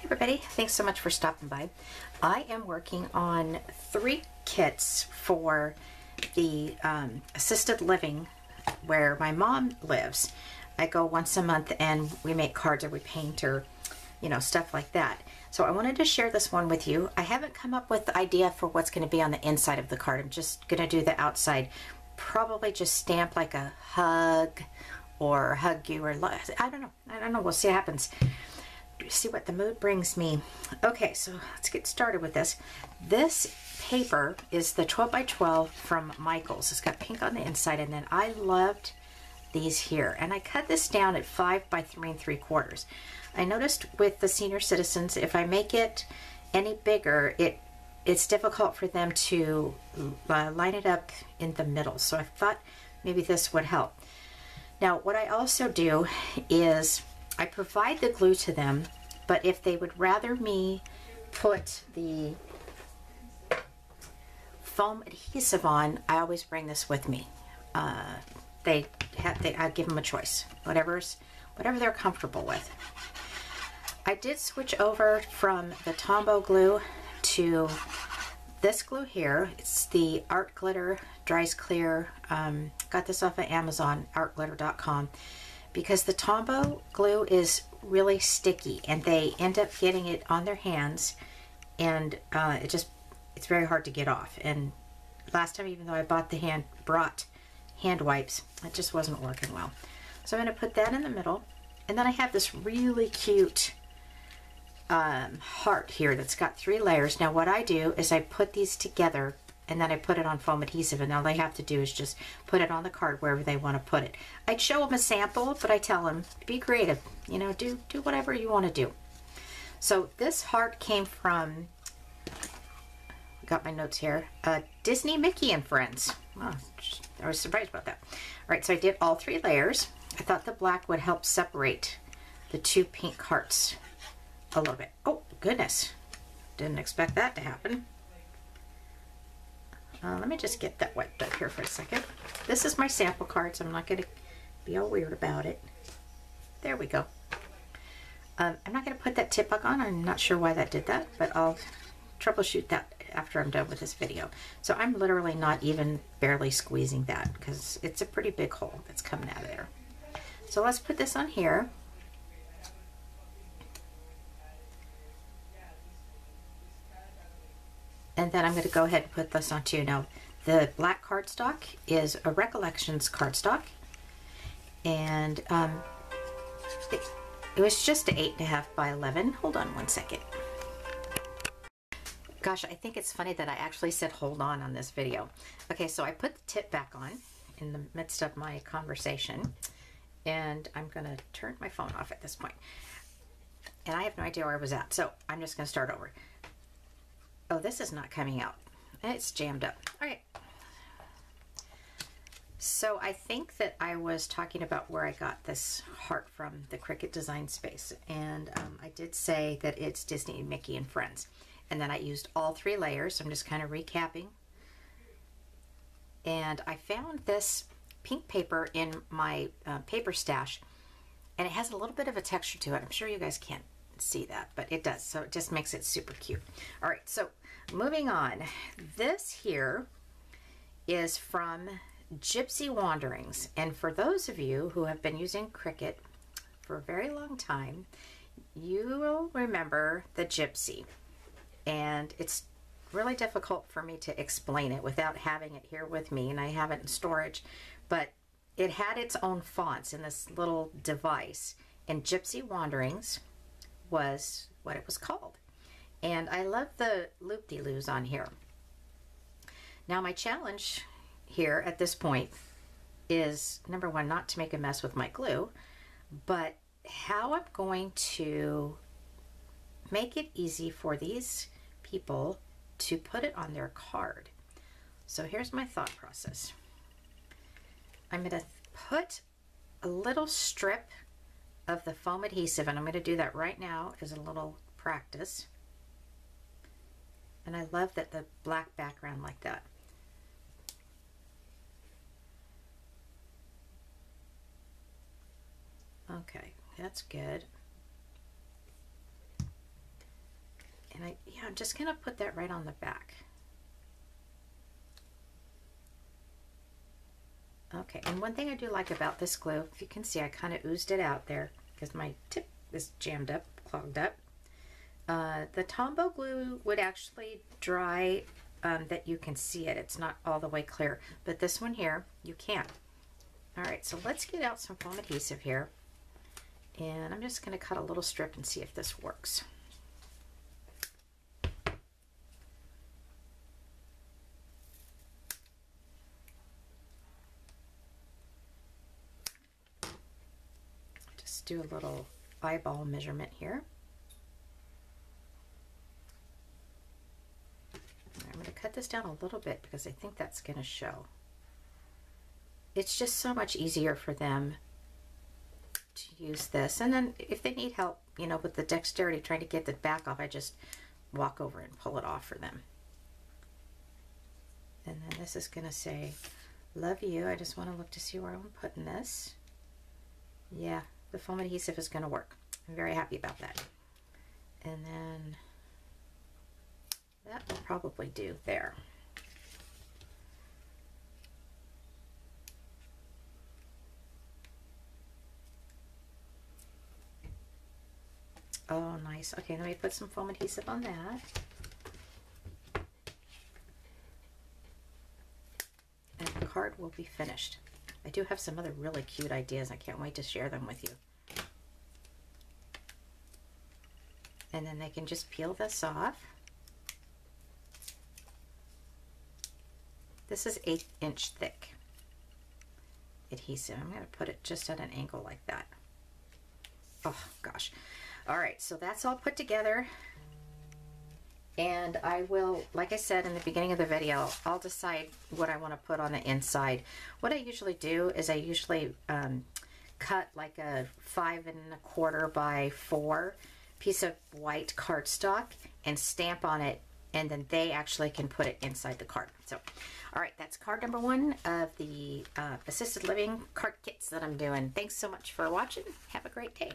Everybody, thanks so much for stopping by. I am working on 3 kits for the assisted living where my mom lives. I go once a month and we make cards or we paint or, you know, stuff like that. So I wanted to share this one with you. I haven't come up with the idea for what's going to be on the inside of the card. I'm just going to do the outside. Probably just stamp like a hug or hug you, or I don't know. We'll see what happens. See what the mood brings me. Okay, so let's get started with this. This paper is the 12 by 12 from Michaels. It's got pink on the inside, and then I loved these here, and I cut this down at 5 by 3 3/4. I noticed with the senior citizens, if I make it any bigger, it's difficult for them to line it up in the middle. So I thought maybe this would help. Now, what I also do is I provide the glue to them, but if they would rather me put the foam adhesive on, I always bring this with me. I give them a choice, whatever they're comfortable with. I did switch over from the Tombow glue to this glue here. It's the Art Glitter Dries Clear. Got this off of Amazon, artglitter.com. Because the Tombow glue is really sticky and they end up getting it on their hands, and it's very hard to get off. And last time, even though I brought hand wipes, it just wasn't working well. So I'm going to put that in the middle, and then I have this really cute heart here that's got 3 layers. Now what I do is I put these together and then I put it on foam adhesive, and all they have to do is just put it on the card wherever they want to put it. I'd show them a sample, but I tell them, be creative, you know, do whatever you want to do. So this heart came from, got my notes here, Disney, Mickey and Friends. Oh, I was surprised about that. All right, so I did all 3 layers. I thought the black would help separate the 2 pink hearts a little bit. Oh, goodness. Didn't expect that to happen. Let me just get that wiped up here for a second. This is my sample card, so I'm not going to be all weird about it. There we go. I'm not going to put that tip back on. I'm not sure why that did that, but I'll troubleshoot that after I'm done with this video. So I'm literally not even barely squeezing that because it's a pretty big hole that's coming out of there. So let's put this on here. And then I'm going to go ahead and put this on too. Now, the black cardstock is a Recollections cardstock. And it was just an 8.5 by 11. Hold on one second. Gosh, I think it's funny that I actually said hold on this video. Okay, so I put the tip back on in the midst of my conversation. And I'm going to turn my phone off at this point. And I have no idea where I was at. So I'm just going to start over. Oh, this is not coming out. It's jammed up. All right. So I think that I was talking about where I got this heart from, the Cricut Design Space. And I did say that it's Disney, Mickey, and Friends. And then I used all 3 layers. So I'm just kind of recapping. And I found this pink paper in my paper stash. And it has a little bit of a texture to it. I'm sure you guys can't see that, but it does, so it just makes it super cute. All right, so moving on, this here is from Gypsy Wanderings, and for those of you who have been using Cricut for a very long time, you will remember the Gypsy, and it's really difficult for me to explain it without having it here with me, and I have it in storage, but it had its own fonts in this little device, and Gypsy Wanderings was what it was called. And I love the loop-de-loos on here. Now my challenge here at this point is, number one, not to make a mess with my glue, but how I'm going to make it easy for these people to put it on their card. So here's my thought process. I'm going to put a little strip of the foam adhesive, and I'm going to do that right now as a little practice. And I love that the black background like that. Okay, that's good. And I'm just gonna put that right on the back. Okay, and one thing I do like about this glue, if you can see, I kind of oozed it out there because my tip is jammed up, clogged up. The Tombow glue would actually dry that you can see it. It's not all the way clear, but this one here, you can't. All right, so let's get out some foam adhesive here. And I'm just gonna cut a little strip and see if this works. Do a little eyeball measurement here. I'm going to cut this down a little bit because I think that's going to show. It's just so much easier for them to use this. And then if they need help, you know, with the dexterity trying to get the back off, I just walk over and pull it off for them. And then this is going to say, love you. I just want to look to see where I'm putting this. Yeah. The foam adhesive is going to work. I'm very happy about that. And then that will probably do there. Oh, nice. Okay, let me put some foam adhesive on that. And the card will be finished. I do have some other really cute ideas. I can't wait to share them with you. And then they can just peel this off. This is 1/8" thick adhesive. I'm going to put it just at an angle like that. Oh gosh. All right, so that's all put together. And I will, like I said in the beginning of the video, I'll decide what I want to put on the inside. What I usually do is I usually cut like a 5 1/4 by 4 piece of white cardstock and stamp on it, and then they actually can put it inside the card. So, all right, that's card number 1 of the assisted living card kits that I'm doing. Thanks so much for watching. Have a great day.